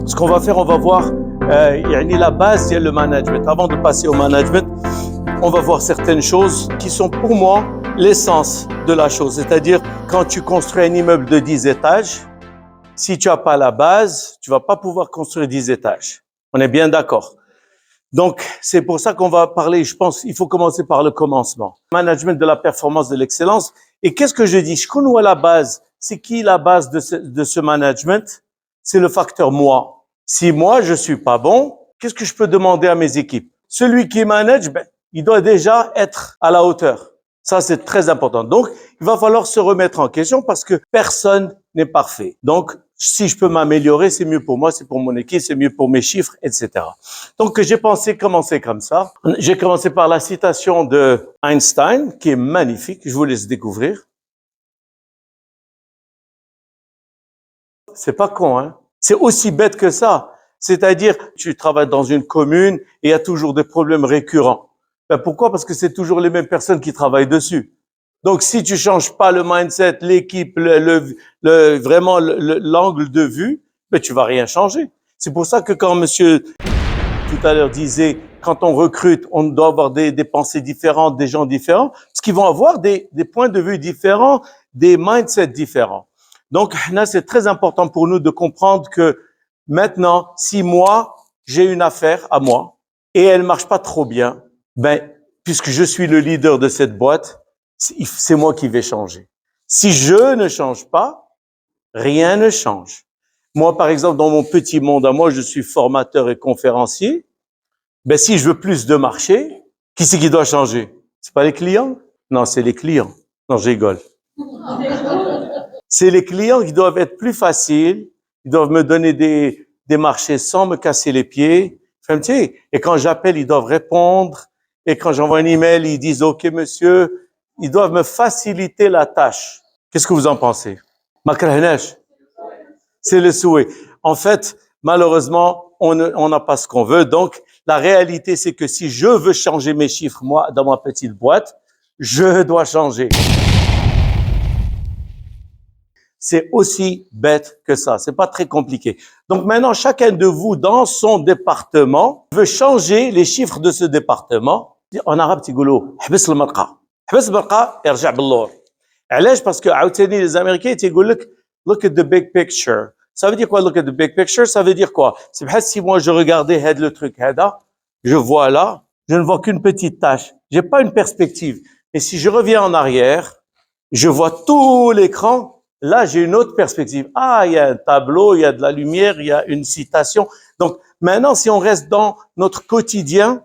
Ce qu'on va faire, on va voir la base, c'est le management. Avant de passer au management, on va voir certaines choses qui sont pour moi l'essence de la chose. C'est-à-dire, quand tu construis un immeuble de 10 étages, si tu n'as pas la base, tu ne vas pas pouvoir construire 10 étages. On est bien d'accord. Donc, c'est pour ça qu'on va parler, je pense, il faut commencer par le commencement. Management de la performance, de l'excellence. Et qu'est-ce que je dis? Je connais la base. C'est qui la base de ce management? C'est le facteur moi. Si moi, je suis pas bon, qu'est-ce que je peux demander à mes équipes? Celui qui manage, il doit déjà être à la hauteur. Ça, c'est très important. Donc, il va falloir se remettre en question parce que personne n'est parfait. Donc, si je peux m'améliorer, c'est mieux pour moi, c'est pour mon équipe, c'est mieux pour mes chiffres, etc. Donc, j'ai pensé commencer comme ça. J'ai commencé par la citation de Einstein, qui est magnifique. Je vous laisse découvrir. C'est pas con, hein? C'est aussi bête que ça. C'est-à-dire, tu travailles dans une commune et il y a toujours des problèmes récurrents. Pourquoi? Parce que c'est toujours les mêmes personnes qui travaillent dessus. Donc, si tu changes pas le mindset, l'équipe, vraiment l'angle de vue, tu vas rien changer. C'est pour ça que quand monsieur tout à l'heure disait, quand on recrute, on doit avoir des pensées différentes, des gens différents, parce qu'ils vont avoir des points de vue différents, des mindsets différents. Donc, là, c'est très important pour nous de comprendre que maintenant, si moi, j'ai une affaire à moi et elle marche pas trop bien, puisque je suis le leader de cette boîte, c'est moi qui vais changer. Si je ne change pas, rien ne change. Moi, par exemple, dans mon petit monde à moi, je suis formateur et conférencier. Si je veux plus de marché, qui c'est qui doit changer? C'est pas les clients? Non, c'est les clients. Non, je rigole. C'est les clients qui doivent être plus faciles. Ils doivent me donner des marchés sans me casser les pieds. Et quand j'appelle, ils doivent répondre. Et quand j'envoie un email, ils disent « OK, monsieur ». Ils doivent me faciliter la tâche. Qu'est-ce que vous en pensez? C'est le souhait. En fait, malheureusement, on n'a pas ce qu'on veut. Donc, la réalité, c'est que si je veux changer mes chiffres, moi, dans ma petite boîte, je dois changer. C'est aussi bête que ça. C'est pas très compliqué. Donc maintenant, chacun de vous, dans son département, veut changer les chiffres de ce département. En arabe, tu dis, حبس المرقة. حبس المرقة, ارجع باللور. علاش? Parce que, les Américains, ils disent, look at the big picture. Ça veut dire quoi, look at the big picture? Ça veut dire quoi? C'est peut-être si moi je regardais le truc, je vois là, je ne vois qu'une petite tache. J'ai pas une perspective. Et si je reviens en arrière, je vois tout l'écran. Là, j'ai une autre perspective. Ah, il y a un tableau, il y a de la lumière, il y a une citation. Donc, maintenant, si on reste dans notre quotidien,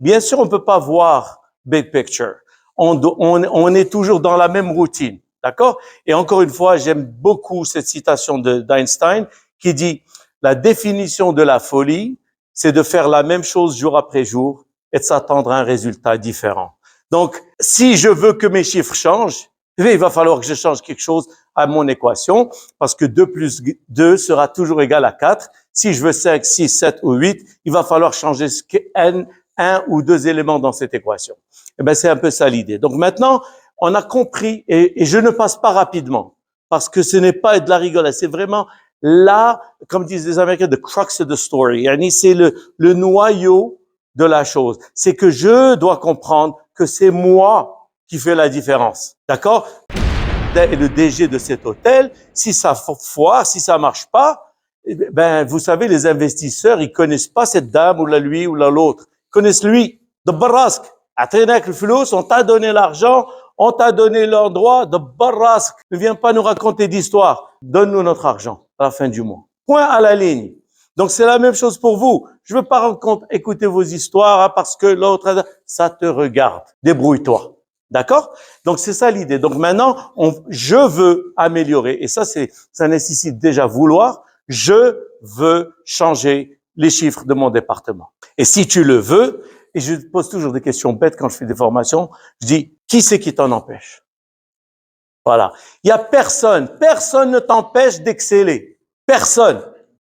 bien sûr, on ne peut pas voir big picture. On est toujours dans la même routine. D'accord? Et encore une fois, j'aime beaucoup cette citation d'Einstein qui dit « La définition de la folie, c'est de faire la même chose jour après jour et de s'attendre à un résultat différent. » Donc, si je veux que mes chiffres changent, il va falloir que je change quelque chose à mon équation parce que 2 plus 2 sera toujours égal à 4. Si je veux 5, 6, 7 ou 8, il va falloir changer un ou deux éléments dans cette équation. C'est un peu ça l'idée. Donc maintenant, on a compris, et je ne passe pas rapidement, parce que ce n'est pas de la rigolade, c'est vraiment là, comme disent les Américains, the crux of the story. C'est le noyau de la chose. C'est que je dois comprendre que c'est moi qui fait la différence. D'accord? Et le DG de cet hôtel, si ça foire, si ça marche pas, vous savez, les investisseurs, ils connaissent pas cette dame ou la lui ou la l'autre. Ils connaissent lui. De barrasque. On t'a donné l'argent, on t'a donné l'endroit, de barrasque. Ne viens pas nous raconter d'histoire. Donne-nous notre argent à la fin du mois. Point à la ligne. Donc, c'est la même chose pour vous. Je veux pas écouter vos histoires parce que l'autre, ça te regarde. Débrouille-toi. D'accord? Donc, c'est ça l'idée. Donc, maintenant, je veux améliorer. Et ça nécessite déjà vouloir. Je veux changer les chiffres de mon département. Et si tu le veux, et je pose toujours des questions bêtes quand je fais des formations, je dis, qui c'est qui t'en empêche? Voilà. Il y a personne ne t'empêche d'exceller. Personne.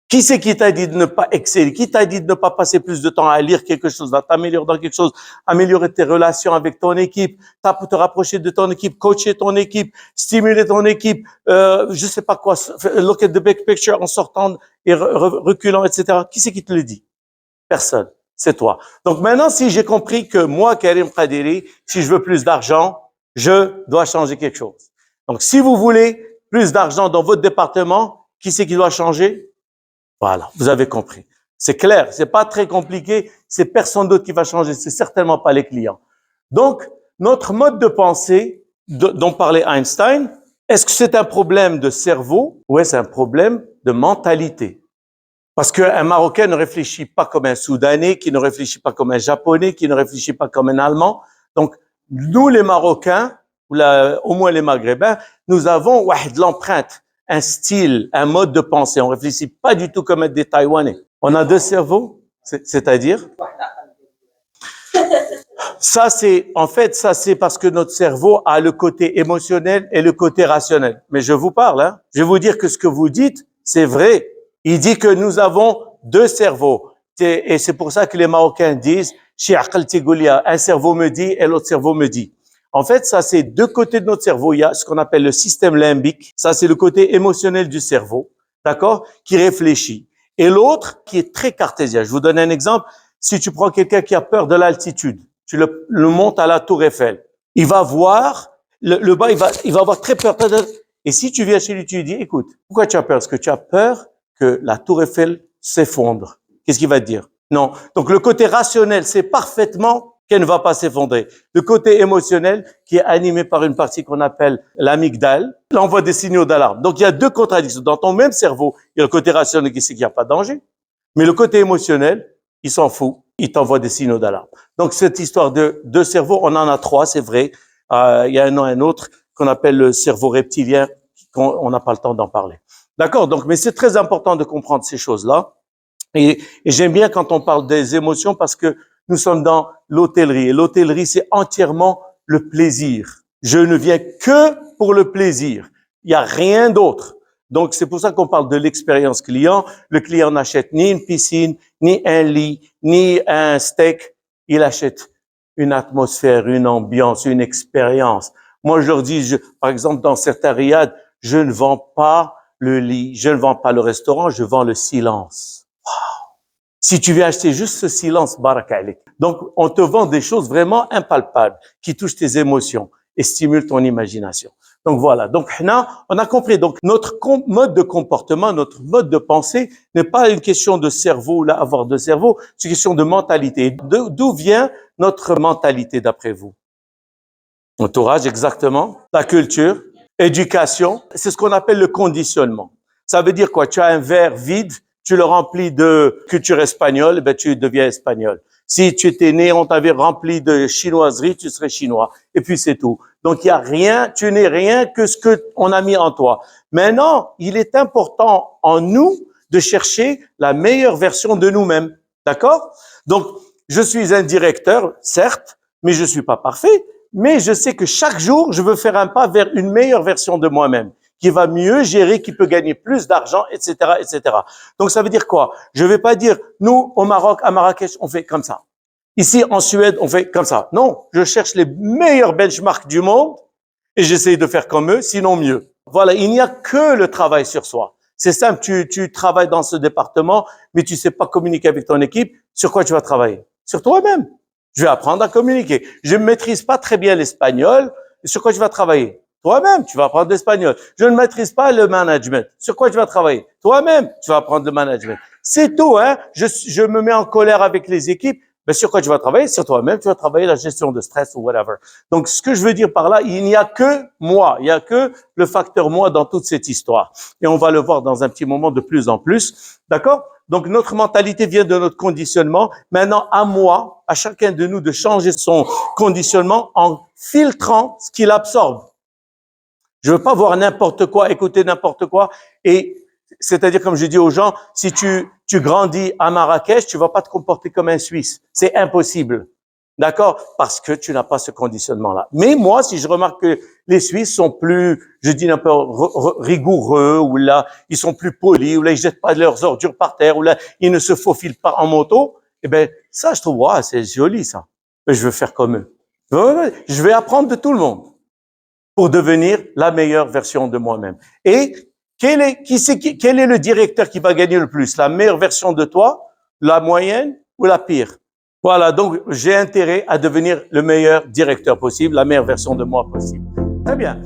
Qui c'est qui t'a dit de ne pas exceller? Qui t'a dit de ne pas passer plus de temps à lire quelque chose, à t'améliorer dans quelque chose, améliorer tes relations avec ton équipe, te rapprocher de ton équipe, coacher ton équipe, stimuler ton équipe, je sais pas quoi, look at the big picture en sortant et reculant, etc. Qui c'est qui te le dit? Personne. C'est toi. Donc maintenant, si j'ai compris que moi, Karim Kadiri, si je veux plus d'argent, je dois changer quelque chose. Donc si vous voulez plus d'argent dans votre département, qui c'est qui doit changer? Voilà, vous avez compris. C'est clair, c'est pas très compliqué, c'est personne d'autre qui va changer, c'est certainement pas les clients. Donc, notre mode de pensée dont parlait Einstein, est-ce que c'est un problème de cerveau ou est-ce un problème de mentalité? Parce qu'un Marocain ne réfléchit pas comme un Soudanais, qui ne réfléchit pas comme un Japonais, qui ne réfléchit pas comme un Allemand. Donc, nous les Marocains, ou au moins les Maghrébins, nous avons de l'empreinte, un style, un mode de pensée. On réfléchit pas du tout comme des Taïwanais. On a deux cerveaux, c'est-à-dire ça c'est parce que notre cerveau a le côté émotionnel et le côté rationnel. Mais je vous parle, hein. Je vais vous dire que ce que vous dites, c'est vrai. Il dit que nous avons deux cerveaux. Et c'est pour ça que les Marocains disent, un cerveau me dit et l'autre cerveau me dit. En fait, ça, c'est deux côtés de notre cerveau. Il y a ce qu'on appelle le système limbique. Ça, c'est le côté émotionnel du cerveau, d'accord, qui réfléchit. Et l'autre, qui est très cartésien. Je vous donne un exemple. Si tu prends quelqu'un qui a peur de l'altitude, tu le montes à la Tour Eiffel, il va voir le bas, il va avoir très peur. Et si tu viens chez lui, tu lui dis, écoute, pourquoi tu as peur? Est-ce que tu as peur que la Tour Eiffel s'effondre? Qu'est-ce qu'il va te dire? Non. Donc, le côté rationnel, c'est parfaitement qu'elle ne va pas s'effondrer. Le côté émotionnel, qui est animé par une partie qu'on appelle l'amygdale, l'envoie des signaux d'alarme. Donc, il y a deux contradictions. Dans ton même cerveau, il y a le côté rationnel qui sait qu'il n'y a pas de danger, mais le côté émotionnel, il s'en fout, il t'envoie des signaux d'alarme. Donc, cette histoire de deux cerveaux, on en a trois, c'est vrai. Il y a un autre qu'on appelle le cerveau reptilien, on n'a pas le temps d'en parler. D'accord? Donc, mais c'est très important de comprendre ces choses-là. Et j'aime bien quand on parle des émotions parce que nous sommes dans l'hôtellerie. Et l'hôtellerie, c'est entièrement le plaisir. Je ne viens que pour le plaisir. Il n'y a rien d'autre. Donc, c'est pour ça qu'on parle de l'expérience client. Le client n'achète ni une piscine, ni un lit, ni un steak. Il achète une atmosphère, une ambiance, une expérience. Moi, je leur dis, par exemple, dans certains riads, je ne vends pas le lit, je ne vends pas le restaurant, je vends le silence. Wow. Si tu viens acheter juste ce silence, barakalik. Donc, on te vend des choses vraiment impalpables, qui touchent tes émotions et stimulent ton imagination. Donc voilà. Donc, on a compris. Donc, notre mode de comportement, notre mode de pensée n'est pas une question de cerveau, là, avoir de cerveau, c'est une question de mentalité. D'où vient notre mentalité, d'après vous? Entourage, exactement. La culture, éducation. C'est ce qu'on appelle le conditionnement. Ça veut dire quoi? Tu as un verre vide, tu le remplis de culture espagnole, ben tu deviens espagnol. Si tu étais né, on t'avait rempli de chinoiserie, tu serais chinois. Et puis c'est tout. Donc il y a rien, tu n'es rien que ce que on a mis en toi. Maintenant, il est important en nous de chercher la meilleure version de nous-mêmes. D'accord? Donc, je suis un directeur, certes, mais je suis pas parfait. Mais je sais que chaque jour, je veux faire un pas vers une meilleure version de moi-même, qui va mieux gérer, qui peut gagner plus d'argent, etc., etc. Donc, ça veut dire quoi? Je vais pas dire, nous, au Maroc, à Marrakech, on fait comme ça. Ici, en Suède, on fait comme ça. Non, je cherche les meilleurs benchmarks du monde et j'essaye de faire comme eux, sinon mieux. Voilà, il n'y a que le travail sur soi. C'est simple, tu travailles dans ce département, mais tu sais pas communiquer avec ton équipe. Sur quoi tu vas travailler? Sur toi-même. Je vais apprendre à communiquer. Je ne maîtrise pas très bien l'espagnol. Sur quoi tu vas travailler? Toi-même, tu vas apprendre l'espagnol. Je ne maîtrise pas le management. Sur quoi tu vas travailler? Toi-même, tu vas apprendre le management. C'est tout, hein. Je me mets en colère avec les équipes. Mais sur quoi tu vas travailler? Sur toi-même, tu vas travailler la gestion de stress ou whatever. Donc, ce que je veux dire par là, il n'y a que moi. Il n'y a que le facteur moi dans toute cette histoire. Et on va le voir dans un petit moment de plus en plus. D'accord? Donc, notre mentalité vient de notre conditionnement. Maintenant, à moi, à chacun de nous de changer son conditionnement en filtrant ce qu'il absorbe. Je veux pas voir n'importe quoi, écouter n'importe quoi. Et c'est-à-dire, comme je dis aux gens, si tu grandis à Marrakech, tu vas pas te comporter comme un Suisse. C'est impossible. D'accord? Parce que tu n'as pas ce conditionnement-là. Mais moi, si je remarque que les Suisses sont plus, je dis un peu rigoureux, ou là, ils sont plus polis, ou là, ils jettent pas leurs ordures par terre, ou là, ils ne se faufilent pas en moto, eh ben, ça, je trouve, ouais, c'est joli, ça. Je veux faire comme eux. Je vais apprendre de tout le monde pour devenir la meilleure version de moi-même. Et quel est le directeur qui va gagner le plus? La meilleure version de toi, la moyenne ou la pire? Voilà, donc j'ai intérêt à devenir le meilleur directeur possible, la meilleure version de moi possible. Très bien.